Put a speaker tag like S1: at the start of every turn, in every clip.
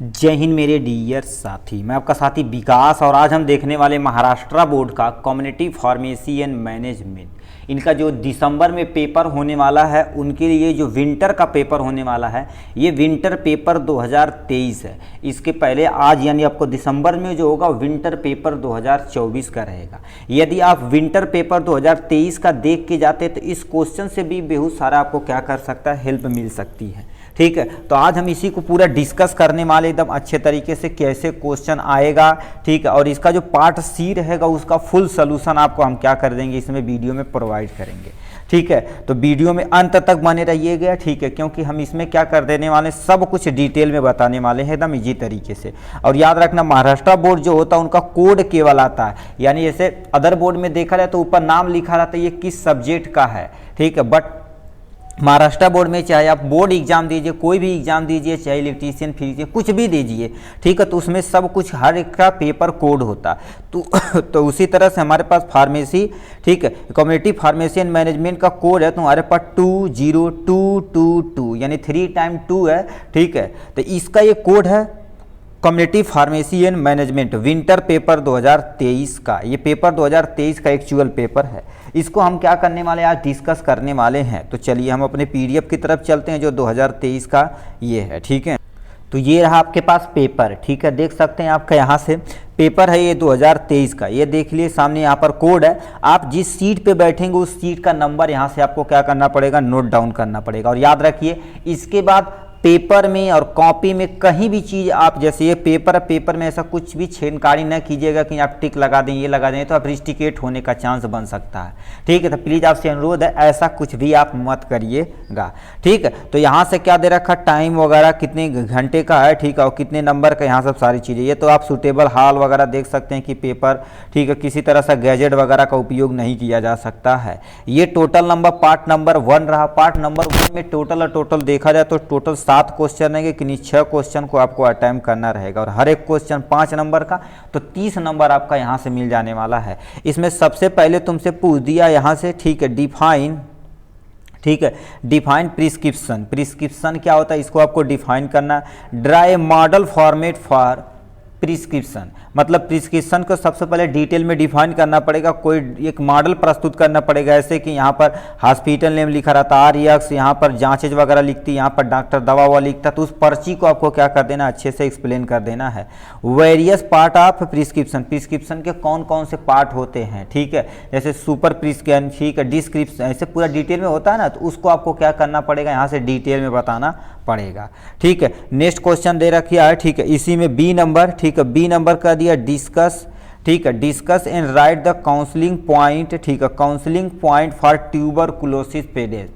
S1: जय हिंद मेरे डियर साथी, मैं आपका साथी विकास। और आज हम देखने वाले महाराष्ट्र बोर्ड का कम्युनिटी फार्मेसी एंड मैनेजमेंट। इनका जो दिसंबर में पेपर होने वाला है, उनके लिए जो विंटर का पेपर होने वाला है, ये विंटर पेपर 2023 है। इसके पहले आज यानी आपको दिसंबर में जो होगा विंटर पेपर 2024 का रहेगा। यदि आप विंटर पेपर 2023 का देख के जाते तो इस क्वेश्चन से भी बहुत सारा आपको क्या कर सकता है, हेल्प मिल सकती है। ठीक है, तो आज हम इसी को पूरा डिस्कस करने वाले एकदम अच्छे तरीके से, कैसे क्वेश्चन आएगा। ठीक है, और इसका जो पार्ट सी रहेगा उसका फुल सोल्यूशन आपको हम क्या कर देंगे, इसमें वीडियो में प्रोवाइड करेंगे। ठीक है, तो वीडियो में अंत तक बने रहिएगा। ठीक है, क्योंकि हम इसमें क्या कर देने वाले, सब कुछ डिटेल में बताने वाले हैं एकदम इजी तरीके से। और याद रखना, महाराष्ट्र बोर्ड जो होता है उनका कोड केवल आता है, यानी जैसे अदर बोर्ड में देखा जाए तो ऊपर नाम लिखा रहता है ये किस सब्जेक्ट का है। ठीक है, बट महाराष्ट्र बोर्ड में चाहे आप बोर्ड एग्जाम दीजिए, कोई भी एग्जाम दीजिए, चाहे इलेक्ट्रीशियन फिजिशियन कुछ भी दीजिए, ठीक है, तो उसमें सब कुछ हर एक का पेपर कोड होता। तो उसी तरह से हमारे पास फार्मेसी, ठीक है, कम्युनिटी फार्मेसी एंड मैनेजमेंट का कोड है, तो हमारे पास 20222 यानी 3 टाइम 2 है। ठीक है, तो इसका ये कोड है community pharmacy and management winter paper 2023 का। ये पेपर 2023 का एक्चुअल पेपर है। इसको हम क्या करने वाले हैं, आज डिस्कस करने वाले हैं। तो चलिए हम अपने पीडीएफ की तरफ चलते हैं जो 2023 का ये है। ठीक है, तो ये रहा आपके पास पेपर। ठीक है, देख सकते हैं आपका यहाँ से पेपर है ये 2023 का। ये देख लिए सामने यहाँ पर कोड है। आप जिस सीट पे बैठेंगे उस सीट का नंबर यहाँ से आपको क्या करना पड़ेगा, नोट डाउन करना पड़ेगा। और याद रखिए, इसके बाद पेपर में और कॉपी में कहीं भी चीज़ आप, जैसे ये पेपर में ऐसा कुछ भी छेड़खानी न कीजिएगा कि आप टिक लगा दें, ये लगा दें, तो आप रिस्टिकेट होने का चांस बन सकता है। ठीक है, तो प्लीज़ आपसे अनुरोध है ऐसा कुछ भी आप मत करिएगा। ठीक है, तो यहाँ से क्या दे रखा, टाइम वगैरह कितने घंटे का है, ठीक है, और कितने नंबर का, यहाँ सब सारी चीज़ें। ये तो आप सूटेबल हॉल वगैरह देख सकते हैं कि पेपर, ठीक है, किसी तरह से गैजेट वगैरह का उपयोग नहीं किया जा सकता है। ये टोटल नंबर पार्ट नंबर 1 रहा। पार्ट नंबर 1 में टोटल देखा जाए तो टोटल 7 क्वेश्चन रहेंगे, कि 6 क्वेश्चन को आपको अटेम्प्ट करना रहेगा, और हर एक क्वेश्चन 5 नंबर का, तो 30 नंबर आपका यहाँ से मिल जाने वाला है। इसमें सबसे पहले तुमसे पूछ दिया यहाँ से, ठीक है, डिफाइन, ठीक है, डिफाइन प्रिस्क्रिप्शन क्या होता है, इसको आपको डिफाइन करना। Dry model format for prescription, मतलब प्रिस्क्रिप्शन को सबसे पहले डिटेल में डिफाइन करना पड़ेगा। कोई एक मॉडल प्रस्तुत करना पड़ेगा, ऐसे कि यहाँ पर हॉस्पिटल नेम लिखा रहता, RX, यहाँ पर जांचेज वगैरह लिखती, यहाँ पर डॉक्टर दवा वाला लिखता, तो उस पर्ची को आपको क्या कर देना, अच्छे से एक्सप्लेन कर देना है। वेरियस पार्ट ऑफ प्रिस्क्रिप्शन के कौन कौन से पार्ट होते हैं, ठीक है, जैसे सुपर प्रिस्क्रिप्शन, ठीक है, डिस्क्रिप्शन, ऐसे पूरा डिटेल में होता है ना, तो उसको आपको क्या करना पड़ेगा, यहाँ से डिटेल में बताना पड़ेगा। ठीक है, नेक्स्ट क्वेश्चन दे रखिया है, ठीक है, इसी में बी नंबर, ठीक है, बी नंबर का दिया डिस्कस, ठीक है, discuss and right the counselling point, ठीक है, counselling point for tuberculosis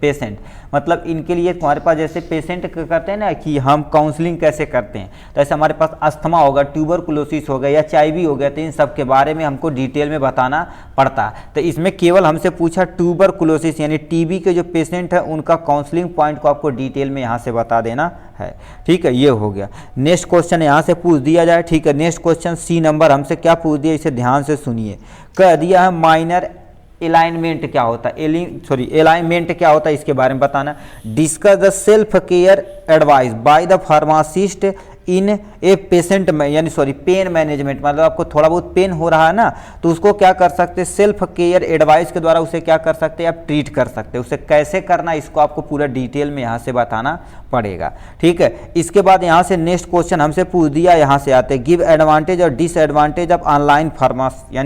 S1: patient, मतलब इनके लिए तुम्हारे पास जैसे पेशेंट करते हैं ना कि हम काउंसलिंग कैसे करते हैं, तो ऐसे हमारे पास अस्थमा होगा, ट्यूबरकुलोसिस हो गया या HIV हो गया, तो इन सब के बारे में हमको डिटेल में बताना पड़ता है। तो इसमें केवल हमसे पूछा ट्यूबरकुलोसिस यानी TB के जो पेशेंट है उनका काउंसलिंग पॉइंट को आपको डिटेल में यहाँ से बता देना है। ठीक है, ये हो गया। नेक्स्ट क्वेश्चन यहाँ से पूछ दिया जाए, ठीक है, नेक्स्ट क्वेश्चन सी नंबर हमसे क्या पूछ दिया, इसे ध्यान से सुनिए। कह दिया है माइनर अलाइनमेंट क्या होता है, अलाइनमेंट क्या होता है, इसके बारे में बताना। Discuss the self care advice by the pharmacist in a patient में, यानी पेन मैनेजमेंट, मतलब आपको थोड़ा बहुत पेन हो रहा है ना, तो उसको क्या कर सकते हैं, सेल्फ केयर एडवाइस के द्वारा उसे क्या कर सकते हैं, आप ट्रीट कर सकते हैं। उसे कैसे करना, इसको आपको पूरा डिटेल में यहाँ से बताना पड़ेगा। ठीक है, इसके बाद यहाँ से नेक्स्ट क्वेश्चन हमसे पूछ दिया, यहाँ से आते हैं गिव एडवांटेज और डिसएडवांटेज ऑफ ऑनलाइन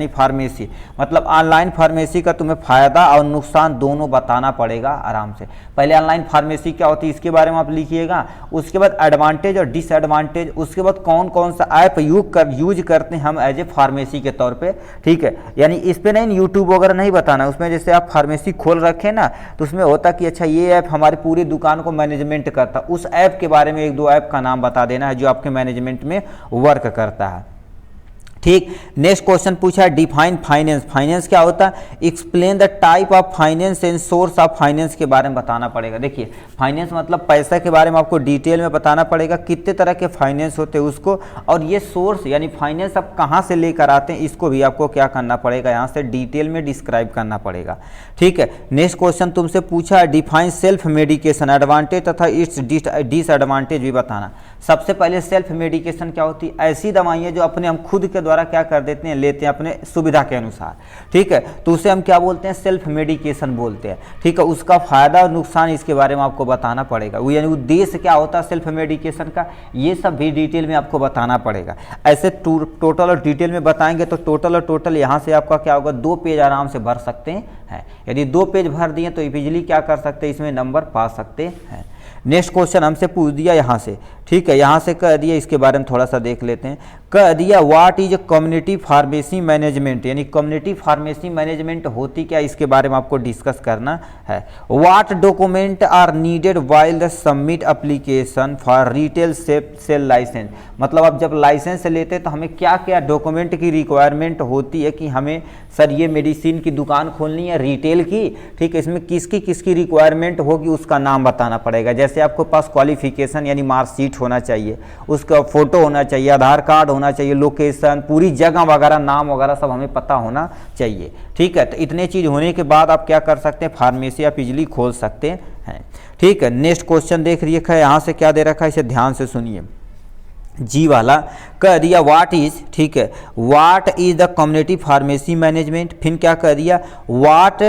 S1: फार्मेसी, मतलब ऑनलाइन फार्मेसी का तुम्हें फायदा और नुकसान दोनों बताना पड़ेगा आराम से। पहले ऑनलाइन फार्मेसी क्या होती है इसके बारे में आप लिखिएगा, उसके बाद एडवांटेज और डिसएडवांटेज, उसके बाद कौन कौन सा ऐप यूज करते हैं हम एज ए फार्मेसी के तौर पे। ठीक है, यानी इस पे नहीं यूट्यूब वगैरह नहीं बताना, उसमें जैसे आप फार्मेसी खोल रखे ना, तो उसमें होता कि अच्छा ये ऐप हमारी पूरी दुकान को मैनेजमेंट करता, उस ऐप के बारे में 1-2 ऐप का नाम बता देना है जो आपके मैनेजमेंट में वर्क करता है। ठीक। नेक्स्ट क्वेश्चन पूछा है डिफाइन फाइनेंस। फाइनेंस क्या होता है? Explain the type of finance and source of finance के बारे में बताना पड़ेगा। देखिए फाइनेंस मतलब पैसा के बारे में आपको डिटेल में बताना पड़ेगा, कितने तरह के फाइनेंस होते हैं उसको, और ये सोर्स यानी फाइनेंस आप कहाँ से लेकर आते हैं इसको भी आपको क्या करना पड़ेगा, यहाँ से डिटेल में डिस्क्राइब करना पड़ेगा। ठीक है। नेक्स्ट क्वेश्चन तुमसे पूछा है डिफाइन सेल्फ मेडिकेशन, एडवांटेज तथा इट्स डिसएडवांटेज भी बताना। सबसे पहले सेल्फ मेडिकेशन क्या होती है? ऐसी दवाइयाँ जो अपने हम खुद के द्वारा क्या कर देते हैं, लेते हैं अपने सुविधा के अनुसार। ठीक है, तो उसे हम क्या बोलते हैं? सेल्फ मेडिकेशन बोलते हैं। ठीक है, उसका फायदा और नुकसान इसके बारे में आपको बताना पड़ेगा, वो यानी उद्देश्य क्या होता है सेल्फ मेडिकेशन का, ये सब भी डिटेल में आपको बताना पड़ेगा। ऐसे टोटल और डिटेल में बताएंगे तो टोटल यहाँ से आपका क्या होगा, 2 पेज आराम से भर सकते हैं। यदि 2 पेज भर दिए तो इजीली क्या कर सकते हैं, इसमें नंबर पा सकते हैं। नेक्स्ट क्वेश्चन हमसे पूछ दिया यहाँ से, ठीक है, यहाँ से कह दिया, इसके बारे में थोड़ा सा देख लेते हैं। कह दिया what is community pharmacy management, यानी कम्युनिटी फार्मेसी मैनेजमेंट होती क्या, इसके बारे में आपको डिस्कस करना है। What document are needed while the submit application for retail sale licence, मतलब आप जब लाइसेंस लेते हैं तो हमें क्या क्या डॉक्यूमेंट की रिक्वायरमेंट होती है कि हमें सर ये मेडिसिन की दुकान खोलनी है रिटेल की, ठीक है, इसमें किसकी किसकी रिक्वायरमेंट होगी उसका नाम बताना पड़ेगा। जैसे आपको पास क्वालिफिकेशन यानी मार्कशीट होना चाहिए, उसका फोटो होना चाहिए, आधार कार्ड होना चाहिए, लोकेशन, पूरी जगह वगैरह, नाम वगैरह सब हमें पता होना चाहिए। ठीक है, तो इतने चीज़ होने के बाद आप क्या कर सकते हैं, फार्मेसी आप इजीली खोल सकते हैं। ठीक है, नेक्स्ट क्वेश्चन देख रखा है, यहाँ से क्या दे रखा है, इसे ध्यान से सुनिए। जी वाला कह दिया व्हाट इज, ठीक है, what is the community pharmacy management. फिर क्या कह दिया, what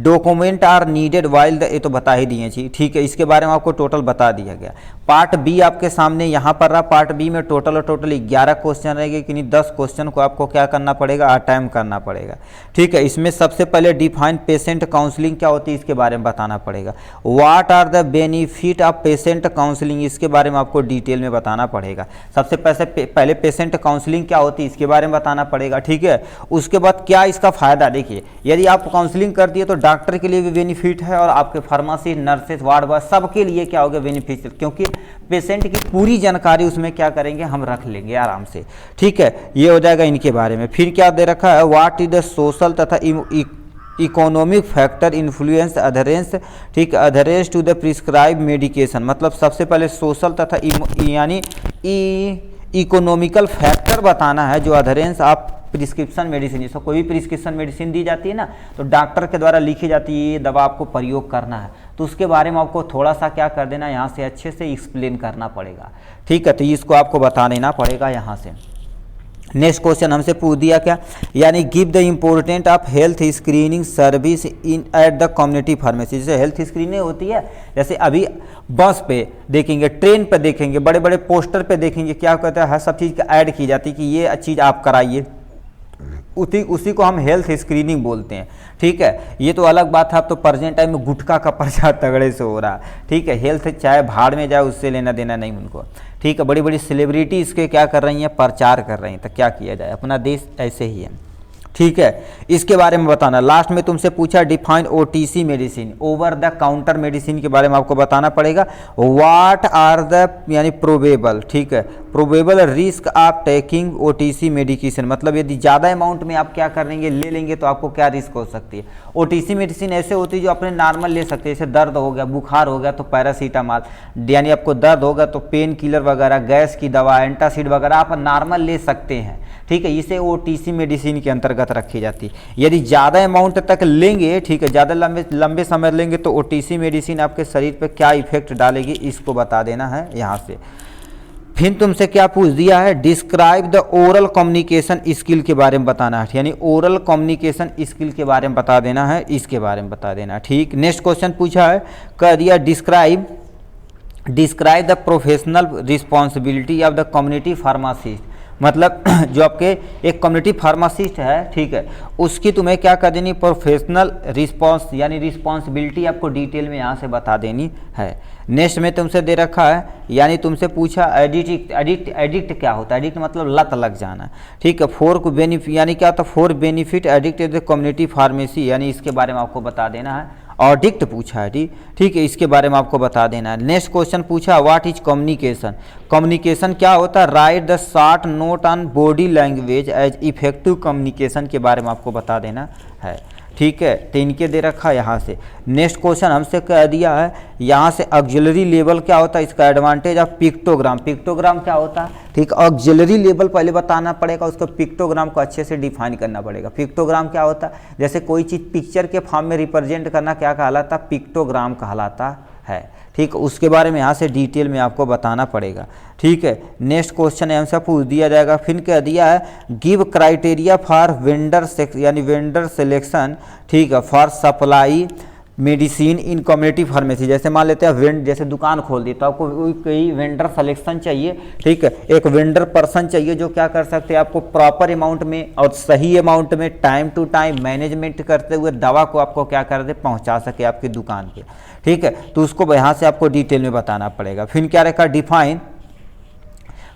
S1: document are needed while the, ये तो बता ही दिए जी। ठीक है, इसके बारे में आपको टोटल बता दिया गया। पार्ट बी आपके सामने यहाँ पर रहा, पार्ट बी में टोटल 11 क्वेश्चन रहेंगे, कि नहीं 10 क्वेश्चन को आपको क्या करना पड़ेगा, अटेम्प्ट करना पड़ेगा। ठीक है, इसमें सबसे पहले डिफाइन पेशेंट काउंसलिंग क्या होती है इसके बारे में बताना पड़ेगा। What are the benefit of patient counselling, इसके बारे में आपको डिटेल में बताना पड़ेगा। सबसे पहले पेशेंट काउंसलिंग क्या होती है इसके बारे में बताना पड़ेगा। ठीक है, उसके बाद क्या इसका फायदा, देखिए यदि आप काउंसलिंग कर दिए तो डॉक्टर के लिए भी बेनिफिट है और आपके फार्मेसी, नर्सेस, वार्ड बॉय सबके लिए क्या होगा, बेनिफिट, क्योंकि पेशेंट की पूरी जानकारी उसमें क्या करेंगे, हम रख लेंगे आराम से। ठीक है, ये हो जाएगा इनके बारे में। फिर क्या दे रखा है, व्हाट इज द सोशल तथा इकोनॉमिक फैक्टर इन्फ्लुएंस अधरेंस, ठीक, अधरेंस टू द प्रिस्क्राइब मेडिकेशन, मतलब सबसे पहले सोशल तथा यानी इकोनॉमिकल फैक्टर बताना है जो अधरेंस आप प्रिस्क्रिप्शन मेडिसिन, जैसे कोई भी प्रिस्क्रिप्शन मेडिसिन दी जाती है ना, तो डॉक्टर के द्वारा लिखी जाती है ये दवा आपको प्रयोग करना है, तो उसके बारे में आपको थोड़ा सा क्या कर देना, यहाँ से अच्छे से एक्सप्लेन करना पड़ेगा। ठीक है, तो इसको आपको बता देना पड़ेगा यहाँ से। नेक्स्ट क्वेश्चन हमसे पूछ दिया क्या, यानी give the important of health screening service in at the community pharmacy. जैसे हेल्थ स्क्रीनिंग होती है, जैसे अभी बस पे देखेंगे, ट्रेन पे देखेंगे, बड़े बड़े पोस्टर पे देखेंगे, क्या कहते हैं, हर सब चीज़ का ऐड की जाती है कि ये चीज़ आप कराइए, उसी को हम हेल्थ स्क्रीनिंग बोलते हैं। ठीक है, ये तो अलग बात है, अब तो प्रेजेंट टाइम में गुटखा का प्रचार तगड़े से हो रहा है। ठीक है, हेल्थ चाहे भाड़ में जाए, उससे लेना देना नहीं उनको। ठीक है, बड़ी बड़ी सेलिब्रिटी इसके क्या कर रही हैं, प्रचार कर रही हैं, तो क्या किया जाए, अपना देश ऐसे ही है। ठीक है, इसके बारे में बताना। लास्ट में तुमसे पूछा define OTC medicine, over the counter medicine के बारे में आपको बताना पड़ेगा। व्हाट आर द यानी प्रोबेबल, ठीक है, probable risk of taking OTC medication, मतलब यदि ज़्यादा अमाउंट में आप क्या करेंगे, ले लेंगे तो आपको क्या रिस्क हो सकती है। ओटीसी मेडिसिन ऐसे होती है जो अपने नॉर्मल ले सकते हैं, जैसे दर्द हो गया, बुखार हो गया तो पैरासीटामॉल, यानी आपको दर्द होगा तो पेन किलर वगैरह, गैस की दवा, एंटासिड वगैरह आप नॉर्मल ले सकते हैं। ठीक है, इसे ओटीसी मेडिसिन के अंतर्गत रखी जाती है। यदि ज़्यादा अमाउंट तक लेंगे, ठीक है, ज़्यादा लंबे समय लेंगे तो ओटीसी मेडिसिन आपके शरीर पर क्या इफेक्ट डालेगी, इसको बता देना है यहाँ से। फिर तुमसे क्या पूछ दिया है, describe the oral communication skill के बारे में बताना है, यानी ओरल कम्युनिकेशन स्किल के बारे में बता देना है, इसके बारे में बता देना। ठीक, नेक्स्ट क्वेश्चन पूछा है, कह दिया describe the professional responsibility of the community pharmacist, मतलब जो आपके एक कम्युनिटी फार्मासिस्ट है, ठीक है, उसकी तुम्हें क्या कर देनी, प्रोफेशनल रिस्पॉन्स यानी रिस्पॉन्सिबिलिटी आपको डिटेल में यहाँ से बता देनी है। नेक्स्ट में तुमसे दे रखा है, यानी तुमसे पूछा एडिक्ट क्या होता है, एडिक्ट मतलब लत लग जाना। ठीक है, फॉर बेनिफिट यानी क्या होता है, for benefit addict the community pharmacy, यानी इसके बारे में आपको बता देना है। ऑडिक्ट पूछा है, ठीक है, इसके बारे में आपको बता देना है। नेक्स्ट क्वेश्चन पूछा व्हाट इज कम्युनिकेशन, कम्युनिकेशन क्या होता है, write the short note on body language as effective communication के बारे में आपको बता देना है, ठीक है। तो इनके दे रखा है यहाँ से। नेक्स्ट क्वेश्चन हमसे कह दिया है यहाँ से ऑक्सिलरी लेवल क्या होता है, इसका एडवांटेज ऑफ पिक्टोग्राम, पिक्टोग्राम क्या होता है, ठीक। ऑक्सिलरी लेवल पहले बताना पड़ेगा, उसको पिक्टोग्राम को अच्छे से डिफाइन करना पड़ेगा। पिक्टोग्राम क्या होता है, जैसे कोई चीज़ पिक्चर के फॉर्म में रिप्रेजेंट करना क्या कहलाता, पिक्टोग्राम कहलाता है, ठीक। उसके बारे में यहाँ से डिटेल में आपको बताना पड़ेगा, ठीक है। नेक्स्ट क्वेश्चन हमसे पूछ दिया जाएगा, फिर कह दिया है गिव क्राइटेरिया फॉर वेंडर यानी वेंडर सिलेक्शन, ठीक है, for supply medicine in community pharmacy. जैसे मान लेते हैं जैसे दुकान खोल दी तो आपको कोई वेंडर सिलेक्शन चाहिए, ठीक है, एक वेंडर पर्सन चाहिए जो क्या कर सकते हैं, आपको प्रॉपर अमाउंट में और सही अमाउंट में टाइम टू टाइम मैनेजमेंट करते हुए दवा को आपको क्या कर दे, पहुंचा सके आपकी दुकान पे, ठीक है। तो उसको यहाँ से आपको डिटेल में बताना पड़ेगा। फिर क्या रखा, डिफाइन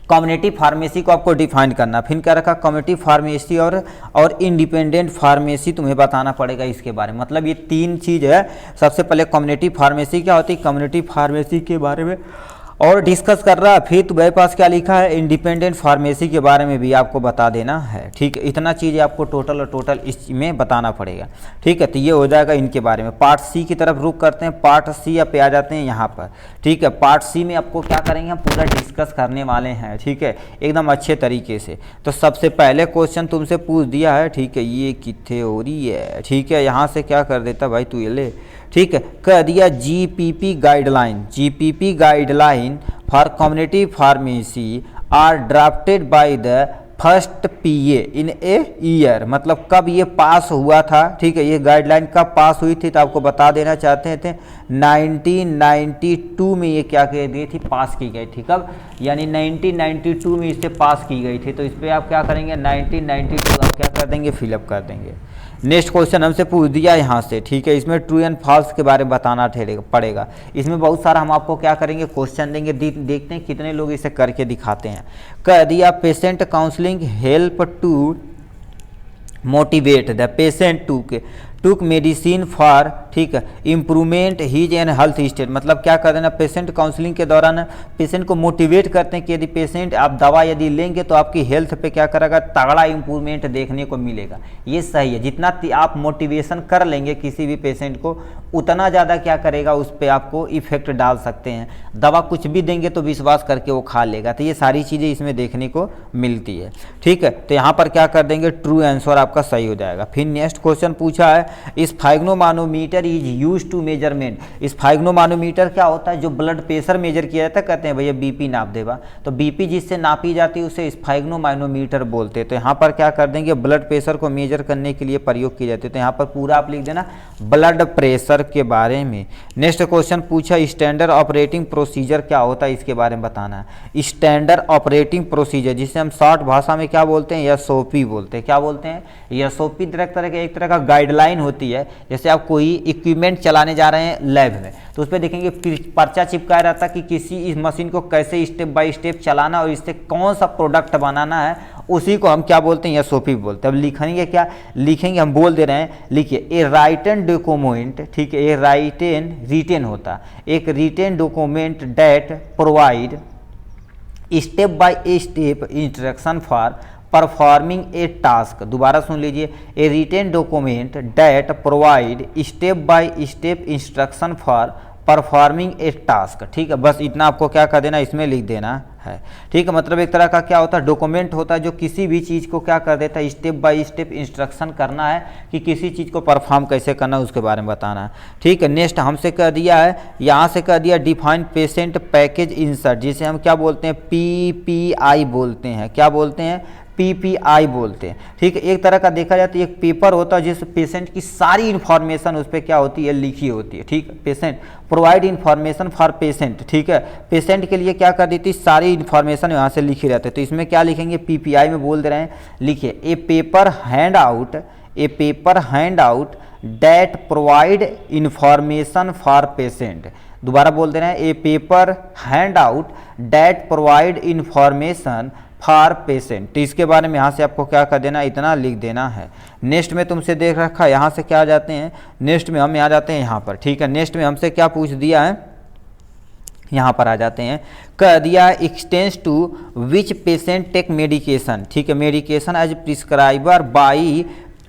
S1: कम्युनिटी फार्मेसी को आपको डिफाइन करना। फिर क्या रखा, कम्युनिटी फार्मेसी और इंडिपेंडेंट फार्मेसी तुम्हें बताना पड़ेगा इसके बारे में। मतलब ये तीन चीज़ है। सबसे पहले कम्युनिटी फार्मेसी क्या होती है, कम्युनिटी फार्मेसी के बारे में और डिस्कस कर रहा है। फिर तुम्हारे पास क्या लिखा है, इंडिपेंडेंट फार्मेसी के बारे में भी आपको बता देना है, ठीक है। इतना चीज़ आपको टोटल इसमें बताना पड़ेगा, ठीक है। तो ये हो जाएगा इनके बारे में। पार्ट सी की तरफ रुक करते हैं, पार्ट सी पे आ जाते हैं यहाँ पर, ठीक है। पार्ट सी में आपको क्या करेंगे, हम पूरा डिस्कस करने वाले हैं, ठीक है, एकदम अच्छे तरीके से। तो सबसे पहले क्वेश्चन तुमसे पूछ दिया है, ठीक है, ये कितने हो रही है, ठीक है, यहाँ से क्या कर देता भाई तू ये ले, ठीक है। कह दिया GPP guideline, GPP guideline for community pharmacy are drafted by the first PA in a year. मतलब कब ये पास हुआ था, ठीक है, ये गाइडलाइन कब पास हुई थी, तो आपको बता देना चाहते थे 1992 में ये क्या कह दी थी, पास की गई थी। कब, यानी 1992 में इसे पास की गई थी। तो इस पर आप क्या करेंगे, 1992 आप क्या कर देंगे, फिलअप कर देंगे। नेक्स्ट क्वेश्चन हमसे पूछ दिया यहाँ से, ठीक है, इसमें ट्रू एंड फॉल्स के बारे में बताना पड़ेगा। इसमें बहुत सारा हम आपको क्या करेंगे, क्वेश्चन देंगे, देखते हैं कितने लोग इसे करके दिखाते हैं। कह दिया patient counselling help to motivate the patient took medicine for, ठीक है, improvement his and health state. मतलब क्या कर देना, पेशेंट काउंसलिंग के दौरान पेशेंट को मोटिवेट करते हैं कि यदि पेशेंट आप दवा यदि लेंगे तो आपकी हेल्थ पे क्या करेगा, तगड़ा इम्प्रूवमेंट देखने को मिलेगा। ये सही है, जितना आप मोटिवेशन कर लेंगे किसी भी पेशेंट को उतना ज़्यादा क्या करेगा, उस पर आपको इफेक्ट डाल सकते हैं। दवा कुछ भी देंगे तो विश्वास करके वो खा लेगा। तो ये सारी चीज़ें इसमें देखने को मिलती है, ठीक है। तो यहाँ पर क्या कर देंगे, ट्रू आंसर आपका सही हो जाएगा। फिर नेक्स्ट क्वेश्चन पूछा है स्फाइग्नोमानोमीटर इज यूज टू मेजरमेंट। स्फाइग्नोमानोमीटर क्या होता है, जो ब्लड प्रेशर मेजर किया जाता है, कहते हैं भैया बीपी नाप देगा। तो बीपी जिससे नापी जाती है उसे स्फाइग्नोमानोमीटर बोलते हैं। तो यहाँ पर क्या कर देंगे, ब्लड प्रेशर को मेजर करने के लिए प्रयोग की जाती है। तो यहाँ पर पूरा आप लिख देना ब्लड प्रेशर के बारे में। नेक्स्ट क्वेश्चन पूछा स्टैंडर्ड ऑपरेटिंग प्रोसीजर क्या होता है, इसके बारे में बताना है। स्टैंडर्ड ऑपरेटिंग प्रोसीजर जिसे हम शॉर्ट भाषा में क्या बोलते हैं, एसओपी बोलते हैं। क्या बोलते हैं, एसओपी एक तरह का गाइडलाइन होती है। जैसे आप कोई इक्विपमेंट चलाने जा रहे हैं लैब में, तो उस पर देखेंगे पर्चा चिपकाया रहता है कि किसी इस मशीन को कैसे स्टेप बाय स्टेप चलाना और इससे कौन सा प्रोडक्ट बनाना है, उसी को हम क्या बोलते हैं, एसओपी बोलते हैं। अब लिखेंगे क्या लिखेंगे, हम बोल दे रहे हैं, लिखिए ए राइटन डॉक्यूमेंट, ठीक है, ए रिटेन होता है, एक written document that provide step by step instruction for performing a task. दोबारा सुन लीजिए, a written document that provide step by step instruction for performing a task, ठीक है। बस इतना आपको क्या कर देना, इसमें लिख देना है, ठीक है। मतलब एक तरह का क्या होता है, डॉक्यूमेंट होता है जो किसी भी चीज़ को क्या कर देता है, स्टेप बाय स्टेप इंस्ट्रक्शन करना है कि किसी चीज़ को परफॉर्म कैसे करना है, उसके बारे में बताना है, ठीक है। नेक्स्ट हमसे कह दिया है, यहाँ से कह दिया डिफाइन पेशेंट पैकेज इंसर्ट, जिसे हम क्या बोलते हैं, पीपीआई बोलते हैं। क्या बोलते हैं, पीपीआई बोलते हैं, ठीक है। एक तरह का देखा जाए तो एक पेपर होता है जिस पेशेंट की सारी इन्फॉर्मेशन उस पर क्या होती है, लिखी होती है, ठीक है। Patient provide information for patient, ठीक है, पेशेंट के लिए क्या कर देती, सारी इन्फॉर्मेशन यहाँ से लिखी रहती है। तो इसमें क्या लिखेंगे, पीपीआई में बोल दे रहे हैं, लिखिए a paper handout that provide information for patient. दोबारा बोल दे रहे हैं, a paper handout that provide information for patient. तो इसके बारे में यहाँ से आपको क्या कर देना, इतना लिख देना है। नेक्स्ट में तुमसे देख रखा है, यहाँ से क्या आ जाते हैं, नेक्स्ट में हम आ जाते हैं यहाँ पर, ठीक है। नेक्स्ट में हमसे क्या पूछ दिया है, यहाँ पर आ जाते हैं, कह दिया extent to which patient take medication, ठीक है, मेडिकेशन एज प्रिस्क्राइबर बाई,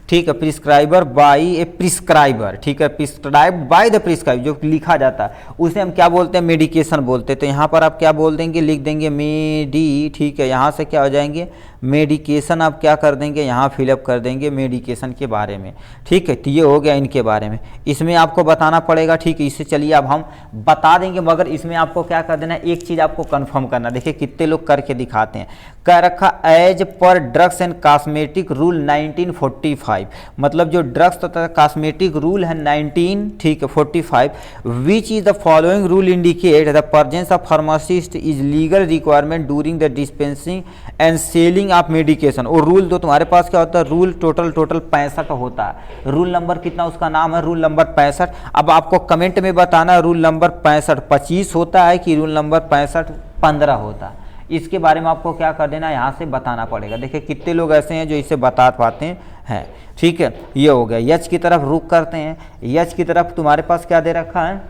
S1: ठीक है, प्रिस्क्राइबर बाई ए प्रिस्क्राइबर, ठीक है, प्रिस्क्राइब्ड बाय द प्रिस्क्राइब, जो लिखा जाता है उसे हम क्या बोलते हैं, मेडिकेशन बोलते हैं। तो यहाँ पर आप क्या बोल देंगे, लिख देंगे मेडी, ठीक है, यहाँ से क्या हो जाएंगे, मेडिकेशन आप क्या कर देंगे, यहाँ फिलअप कर देंगे मेडिकेशन के बारे में, ठीक है। तो ये हो गया इनके बारे में, इसमें आपको बताना पड़ेगा, ठीक है। इससे चलिए अब हम बता देंगे, मगर इसमें आपको क्या कर देना, एक चीज़ आपको कंफर्म करना। देखिए कितने लोग करके दिखाते हैं, कह रखा as per drugs and cosmetic rule 1945, मतलब जो ड्रग्स तथा कॉस्मेटिक रूल है 19, ठीक है, 45, which is the following rule indicate the presence of pharmacist is legal requirement during the dispensing and selling आप मेडिकेशन। और रूल तो तुम्हारे पास क्या होता है, रूल टोटल 65 होता है। रूल नंबर कितना, उसका नाम है रूल नंबर 65। अब आपको कमेंट में बताना रूल नंबर 65 25 होता है कि रूल नंबर 65 15 होता है। इसके बारे में आपको क्या कर देना, यहाँ से बताना पड़ेगा। देखिए कितने लोग ऐसे हैं जो इसे बता पाते हैं, ठीक है। ये हो गया, यच की तरफ रुक करते हैं, यच की तरफ तुम्हारे पास क्या दे रखा है,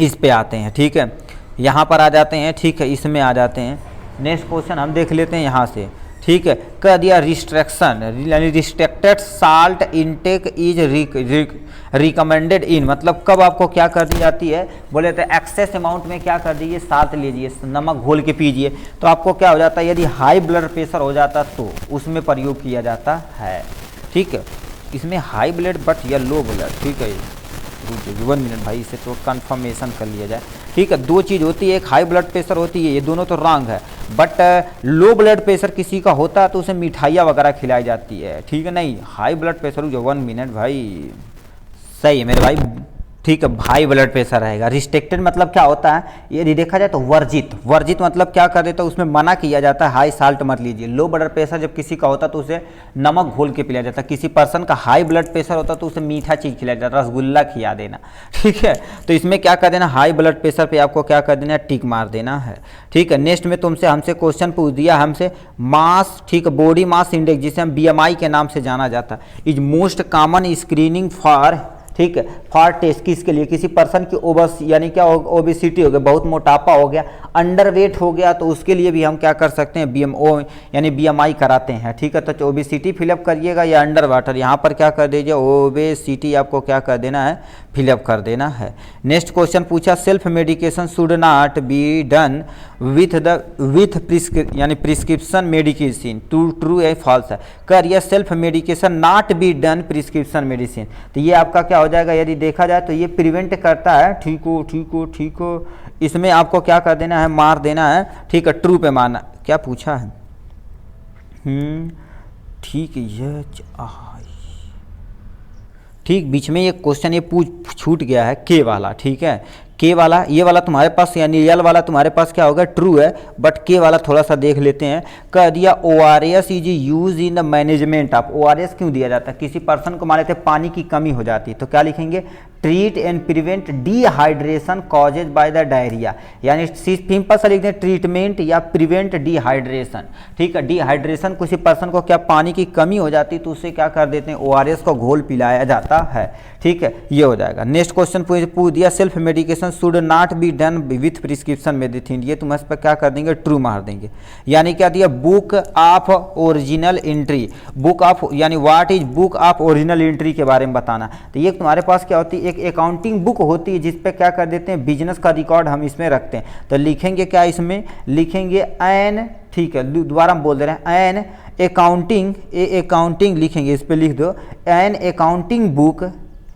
S1: इस पे आते हैं, ठीक है, यहाँ पर आ जाते हैं, ठीक है, इसमें आ जाते हैं। नेक्स्ट क्वेश्चन हम देख लेते हैं यहाँ से, ठीक है। कह दिया रिस्ट्रिक्शन यानी restricted salt intake is recommended in, मतलब कब आपको क्या कर दी जाती है, बोले तो एक्सेस अमाउंट में क्या कर दीजिए, साल्ट लीजिए, नमक घोल के पीजिए। तो आपको क्या हो जाता है, यदि हाई ब्लड प्रेशर हो जाता तो उसमें प्रयोग किया जाता है, ठीक है। इसमें हाई ब्लड बट या लो ब्लड, ठीक है, 1 मिनट भाई, इसे तो कंफर्मेशन कर लिया जाए, ठीक है। दो चीज़ होती है, एक हाई ब्लड प्रेशर होती है, ये दोनों तो रॉन्ग है, बट लो ब्लड प्रेशर किसी का होता है तो उसे मिठाइयाँ वगैरह खिलाई जाती है, ठीक है। नहीं, हाई ब्लड प्रेशर जो 1 मिनट भाई, सही है मेरे भाई, ठीक है, हाई ब्लड प्रेशर रहेगा। रिस्ट्रिक्टेड मतलब क्या होता है, यदि देखा जाए तो वर्जित, वर्जित मतलब क्या कर देता है, उसमें मना किया जाता है, हाई साल्ट मत लीजिए। लो ब्लड प्रेशर जब किसी का होता है तो उसे नमक घोल के पिलाया जाता है। किसी पर्सन का हाई ब्लड प्रेशर होता है तो उसे मीठा चीज़ खिलाया जाता है, रसगुल्ला खिला देना, ठीक है। तो इसमें क्या कर देना, हाई ब्लड प्रेशर पर आपको क्या कर देना, टिक मार देना है, ठीक है। नेक्स्ट में तुमसे हमसे क्वेश्चन पूछ दिया हमसे, मास, ठीक है, बॉडी मास इंडेक्स जिसे हम BMI के नाम से जाना जाता है, is most common screening for, ठीक है, फॉर टेस्ट, किसके लिए, किसी पर्सन की ओबस यानी क्या ओबेसिटी हो गया, बहुत मोटापा हो गया, अंडरवेट हो गया, तो उसके लिए भी हम क्या कर सकते हैं, BMO यानी BMI कराते हैं, ठीक है। तो ओबेसिटी फिलअप करिएगा या अंडर वाटर, यहाँ पर क्या कर दीजिए, ओबेसिटी आपको क्या कर देना है, फिलअप कर देना है। नेक्स्ट क्वेश्चन पूछा, self medication should not be done with prescription medication, true या फॉल्स है। करिए self medication not be done prescription medicine, तो ये आपका क्या हो जाएगा, यदि देखा जाए तो ये प्रिवेंट करता है, ठीक हो, ठीक हो, ठीक हो। इसमें आपको क्या कर देना है, मार देना है, ठीक है, ट्रू पे मारना। क्या पूछा है, ठीक है, ये ठीक, बीच में ये क्वेश्चन ये छूट गया है, के वाला, ठीक है, के वाला, ये वाला तुम्हारे पास यानी यल वाला तुम्हारे पास क्या होगा, ट्रू है, बट के वाला थोड़ा सा देख लेते हैं। कह दिया ORS is use in the management of, ORS क्यों दिया जाता है, किसी पर्सन को मान लेते पानी की कमी हो जाती है तो क्या लिखेंगे, treat and prevent dehydration causes by the diarrhoea, यानी सिंपल सा लिख दें, ट्रीटमेंट या प्रिवेंट डिहाइड्रेशन, ठीक है। डिहाइड्रेशन किसी पर्सन को क्या पानी की कमी हो जाती है तो उसे क्या कर देते हैं, ORS को घोल पिलाया जाता है, ठीक है, ये हो जाएगा। नेक्स्ट क्वेश्चन पूछ दिया, self medication should not be done with prescription medicine, ये तुम इस पर क्या कर देंगे, ट्रू मार देंगे। यानी क्या दिया, book of original entry, book of यानी what is book of original entry के बारे में बताना। तो ये तुम्हारे पास क्या होती है, एक अकाउंटिंग बुक होती है जिस पे क्या कर देते हैं, बिजनेस का रिकॉर्ड हम इसमें रखते हैं। तो लिखेंगे क्या, इसमें लिखेंगे एन, ठीक है, दोबारा हम बोल दे रहे हैं, एन अकाउंटिंग लिखेंगे, इस पे लिख दो, an accounting book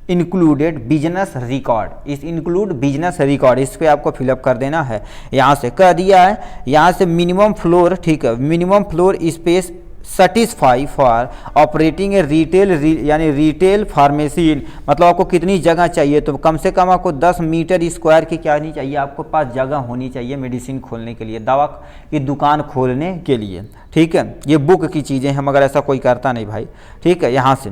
S1: included business record, इस इंक्लूड बिजनेस रिकॉर्ड, इस पे आपको फिलअप कर देना है। यहाँ से कह दिया है, यहाँ से मिनिमम फ्लोर, ठीक है, minimum floor space satisfy for operating A retail यानी रिटेल फार्मेसी, मतलब आपको कितनी जगह चाहिए, तो कम से कम आपको 10 मीटर स्क्वायर की क्या नहीं चाहिए, आपको पास जगह होनी चाहिए मेडिसिन खोलने के लिए, दवा की दुकान खोलने के लिए, ठीक है। ये बुक की चीज़ें हैं, मगर ऐसा कोई करता नहीं भाई, ठीक है। यहाँ से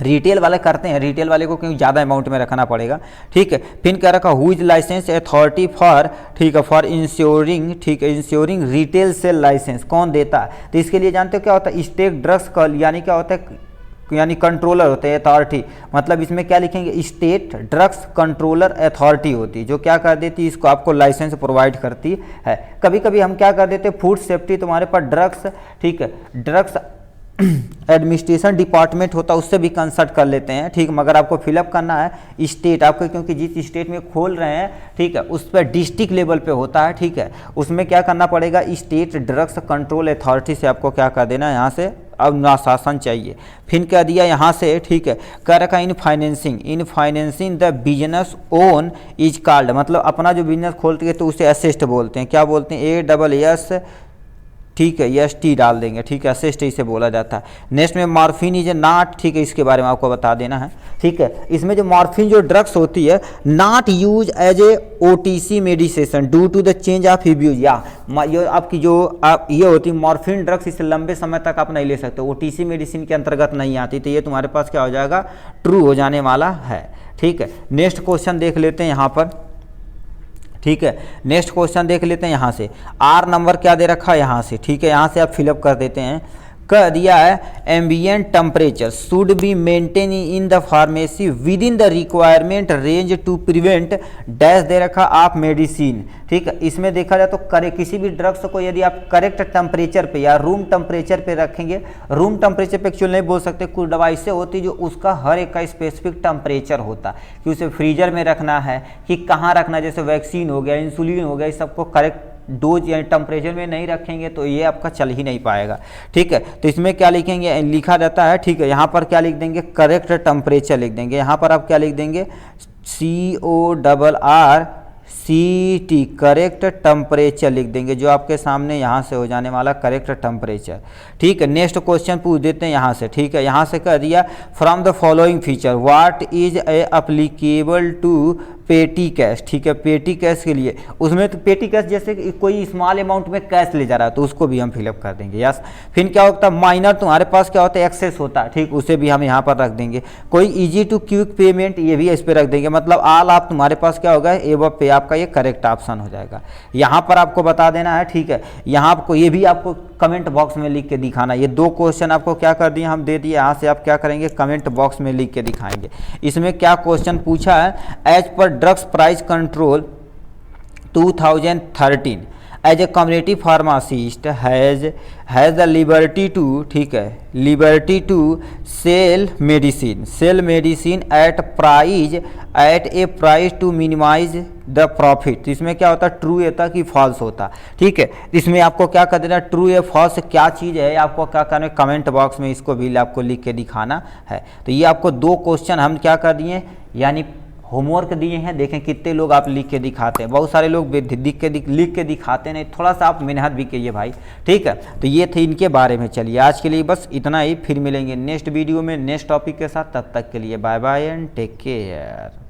S1: रिटेल वाले करते हैं, रिटेल वाले को क्योंकि ज़्यादा अमाउंट में रखना पड़ेगा, ठीक है। फिर कह रखा who is licence authority for, ठीक है, फॉर इंश्योरिंग, ठीक है, इंश्योरिंग रिटेल सेल लाइसेंस, कौन देता है? तो इसके लिए जानते हो क्या होता है? स्टेट ड्रग्स कॉल, यानी क्या होता है? यानी कंट्रोलर होते हैं, अथॉरिटी, मतलब इसमें क्या लिखेंगे? स्टेट ड्रग्स कंट्रोलर अथॉरिटी होती है, जो क्या कर देती है? इसको आपको लाइसेंस प्रोवाइड करती है। कभी कभी हम क्या कर देते हैं? फूड सेफ्टी, तुम्हारे पास ड्रग्स, ठीक है, ड्रग्स एडमिनिस्ट्रेशन डिपार्टमेंट होता है, उससे भी कंसल्ट कर लेते हैं, ठीक। मगर आपको फिलअप करना है स्टेट, आपको क्योंकि जिस स्टेट में खोल रहे हैं, ठीक है, उस पर डिस्ट्रिक्ट लेवल पे होता है, ठीक है। उसमें क्या करना पड़ेगा? स्टेट ड्रग्स कंट्रोल अथॉरिटी से आपको क्या कर देना है? यहाँ से अनुशासन चाहिए। फिर कह दिया यहाँ से, ठीक है, कह रखा इन financing the business own is called, मतलब अपना जो बिजनेस खोलते हैं तो उसे असिस्ट बोलते हैं। क्या बोलते हैं? ASS, ठीक है, ST डाल देंगे, ठीक है, असिस्ट इसे बोला जाता है। नेक्स्ट में मॉर्फिन इज नॉट, ठीक है, इसके बारे में आपको बता देना है, ठीक है। इसमें जो मॉर्फिन जो ड्रग्स होती है, not use as a OTC medication due to the change of use, या ये आपकी जो ये होती है मॉर्फिन ड्रग्स, इसे लंबे समय तक आप नहीं ले सकते, OTC मेडिसिन के अंतर्गत नहीं आती, तो ये तुम्हारे पास क्या हो जाएगा? ट्रू हो जाने वाला है, ठीक है। नेक्स्ट क्वेश्चन देख लेते हैं यहाँ पर, ठीक है। नेक्स्ट क्वेश्चन देख लेते हैं यहाँ से, R नंबर क्या दे रखा है यहाँ से, ठीक है, यहाँ से आप फिलअप कर देते हैं। कह दिया है ambient temperature should be maintain in the pharmacy within the requirement range to prevent dash दे रखा आप मेडिसिन, ठीक है। इसमें देखा जाए तो किसी भी ड्रग्स को यदि आप करेक्ट टेम्परेचर पे या रूम टेम्परेचर पे रखेंगे, रूम टेम्परेचर पे एक्चुअली नहीं बोल सकते, कुछ दवाई से होती जो उसका हर एक का स्पेसिफिक टेम्परेचर होता, कि उसे फ्रीजर में रखना है कि कहाँ रखना है, जैसे वैक्सीन हो गया, इंसुलिन हो गया, इस सबको करेक्ट डोज या टेम्परेचर में नहीं रखेंगे तो ये आपका चल ही नहीं पाएगा, ठीक है। तो इसमें क्या लिखेंगे? लिखा जाता है, ठीक है, यहाँ पर क्या लिख देंगे? करेक्ट टेम्परेचर लिख देंगे। यहाँ पर आप क्या लिख देंगे? CORRECT, करेक्ट टेम्परेचर लिख देंगे, जो आपके सामने यहाँ से हो जाने वाला करेक्ट टेम्परेचर, ठीक है। नेक्स्ट क्वेश्चन पूछ देते हैं यहाँ से, ठीक है। यहाँ से कह दिया from the following feature what is a applicable to petty cash, ठीक है, पेटी कैश के लिए, उसमें तो पेटी कैश जैसे कोई स्मॉल अमाउंट में कैश ले जा रहा है तो उसको भी हम फिलअप कर देंगे, यस। फिर क्या होता है? माइनर, तुम्हारे पास क्या होता है? एक्सेस होता है, ठीक, उसे भी हम यहाँ पर रख देंगे। कोई इजी टू क्विक पेमेंट, ये भी इस पर रख देंगे, मतलब ऑल आप तुम्हारे पास क्या होगा? एबव पे, आपका ये करेक्ट ऑप्शन हो जाएगा। यहाँ पर आपको बता देना है, ठीक है, यहाँ आपको ये भी आपको कमेंट बॉक्स में लिख के दिखाना। ये दो क्वेश्चन आपको क्या कर दिए? हम दे दिए, यहाँ से आप क्या करेंगे? कमेंट बॉक्स में लिख के दिखाएंगे। इसमें क्या क्वेश्चन पूछा है? As per drugs price control 2013 as a community pharmacist has the liberty to, ठीक है, liberty to sell medicine at a price to minimise the profit. इसमें क्या होता है? ट्रू होता कि फॉल्स होता, ठीक है। इसमें आपको क्या कर देना? ट्रू या फॉल्स क्या चीज़ है, आपको क्या करना है? कमेंट बॉक्स में इसको भी आपको लिख के दिखाना है। तो ये आपको दो क्वेश्चन हम क्या कर दिए, यानी होमवर्क दिए हैं। देखें कितने लोग आप लिख के दिखाते हैं, बहुत सारे लोग लिख के दिखाते नहीं, थोड़ा सा आप मेहनत भी कीजिए भाई, ठीक है। तो ये थे इनके बारे में। चलिए आज के लिए बस इतना ही, फिर मिलेंगे नेक्स्ट वीडियो में नेक्स्ट टॉपिक के साथ। तब तक के लिए bye bye and take care.